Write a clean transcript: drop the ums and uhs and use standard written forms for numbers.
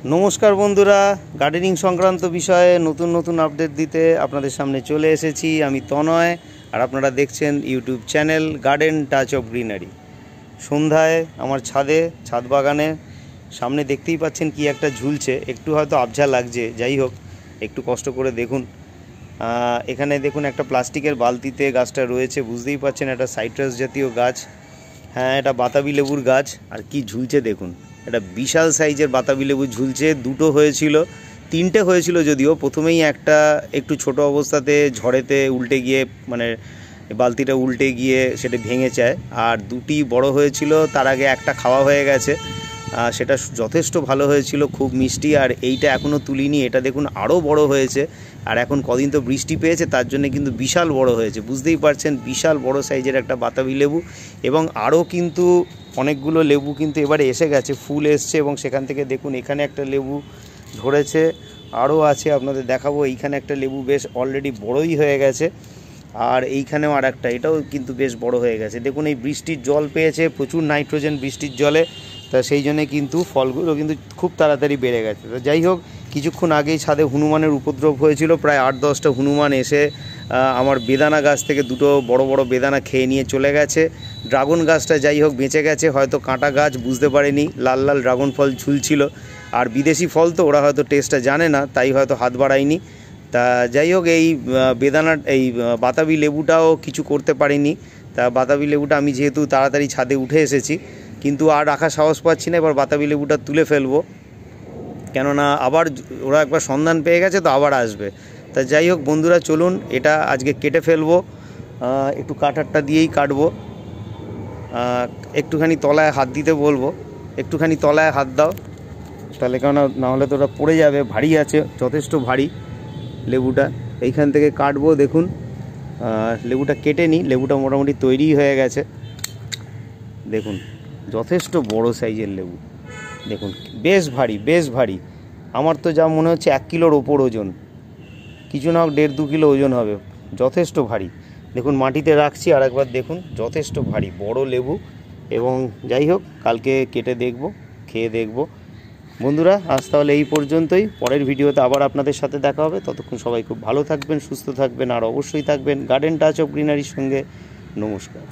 नमस्कार बंधुरा गार्डनिंग संक्रांत विषये नतून नतून अपडेट दीते आपनादेर सामने चले एसेछि आमि तनय और आपनारा देखछेन यूट्यूब चैनल गार्डन टाच अफ ग्रीनारि। सन्ध्याय आमार छादे छाद बागाने सामने देखतेई पाच्छेन कि एकटा झुलछे, एकटू हयतो आबझा लागछे, जाई होक एकटू कष्ट करे देखुन। एखाने देखुन एक प्लास्टिकेर बालतिते गाछटा रयेछे, बुझतेई पाच्छेन एटा साइट्रास जातीय गाछ। हाँ, एटा बाताबी लेबुर गाछ और कि झुलछे देखुन, এটা বিশাল সাইজের বাতাবি লেবু ঝুলছে। দুটো হয়েছিল, তিনটে হয়েছিল যদিও, প্রথমেই একটা একটু ছোট অবস্থাতে ঝড়েতে উল্টে গিয়ে মানে বালতিটা উল্টে গিয়ে সেটা ভেঙে যায়, আর দুটি বড় হয়েছিল তার আগে একটা খাওয়া হয়ে গেছে, সেটা যথেষ্ট ভালো হয়েছিল, খুব মিষ্টি। আর এইটা এখনও তুলিনি, এটা দেখুন আরও বড় হয়েছে, আর এখন কদিন তো বৃষ্টি পেয়েছে তার জন্য কিন্তু বিশাল বড় হয়েছে, বুঝতেই পারছেন বিশাল বড় সাইজের একটা বাতাবি লেবু। এবং আরও কিন্তু অনেকগুলো লেবু কিন্তু এবারে এসে গেছে, ফুল এসছে, এবং সেখান থেকে দেখুন এখানে একটা লেবু ধরেছে, আরও আছে আপনাদের দেখাবো। এইখানে একটা লেবু বেশ অলরেডি বড়ই হয়ে গেছে, আর এইখানেও আর একটা, এটাও কিন্তু বেশ বড় হয়ে গেছে। দেখুন এই বৃষ্টির জল পেয়েছে, প্রচুর নাইট্রোজেন বৃষ্টির জলে, তা সেই জন্যে কিন্তু ফলগুলো কিন্তু খুব তাড়াতাড়ি বেড়ে গেছে। তো যাই হোক, কিছুক্ষণ আগেই ছাদে হনুমানের উপদ্রব হয়েছিল, প্রায় 8-10টা হনুমান এসে আমার বেদানা গাছ থেকে দুটো বড় বড় বেদানা খেয়ে নিয়ে চলে গেছে। ড্রাগন গাছটা যাই হোক বেঁচে গেছে, হয়তো কাঁটা গাছ বুঝতে পারেনি, লাল লাল ড্রাগন ফল ঝুলছিল, আর বিদেশি ফল তো ওরা হয়তো টেস্টটা জানে না, তাই হয়তো হাত বাড়ায়নি। তা যাই হোক, এই বেদানা এই বাতাবি লেবুটাও কিছু করতে পারিনি। তা বাতাবি লেবুটা আমি যেহেতু তাড়াতাড়ি ছাদে উঠে এসেছি, কিন্তু আর রাখা সাহস পাচ্ছি না, এবার বাতাবি লেবুটা তুলে ফেলবো, কেননা আবার ওরা একবার সন্ধান পেয়ে গেছে তো আবার আসবে। তা যাই হোক বন্ধুরা, চলুন এটা আজকে কেটে ফেলবো, একটু কাটারটা দিয়েই কাটবো। একটুখানি তলায় হাত দিতে বলবো, একটুখানি তলায় হাত দাও, তাহলে কেননা নাহলে তো ওটা পড়ে যাবে, ভারী আছে, যথেষ্ট ভারী লেবুটা। এইখান থেকে কাটবো, দেখুন লেবুটা কেটে নিই, লেবুটা মোটামুটি তৈরি হয়ে গেছে। দেখুন যথেষ্ট বড় সাইজের লেবু, দেখুন বেশ ভারী, বেশ ভারী। আমার তো যা মনে হচ্ছে 1 কিলোর ওপর ওজন, কিছু না হোক 1.5-2 কিলো ওজন হবে, যথেষ্ট ভারী। দেখুন মাটিতে রাখছি, আর একবার দেখুন যথেষ্ট ভারী বড় লেবু। এবং যাই হোক কালকে কেটে দেখব, খেয়ে দেখব। বন্ধুরা আজ তাহলে এই পর্যন্তই, পরের ভিডিওতে আবার আপনাদের সাথে দেখা হবে। ততক্ষণ সবাই খুব ভালো থাকবেন, সুস্থ থাকবেন, আর অবশ্যই থাকবেন গার্ডেন টাচ অফ গ্রিনারির সঙ্গে। নমস্কার।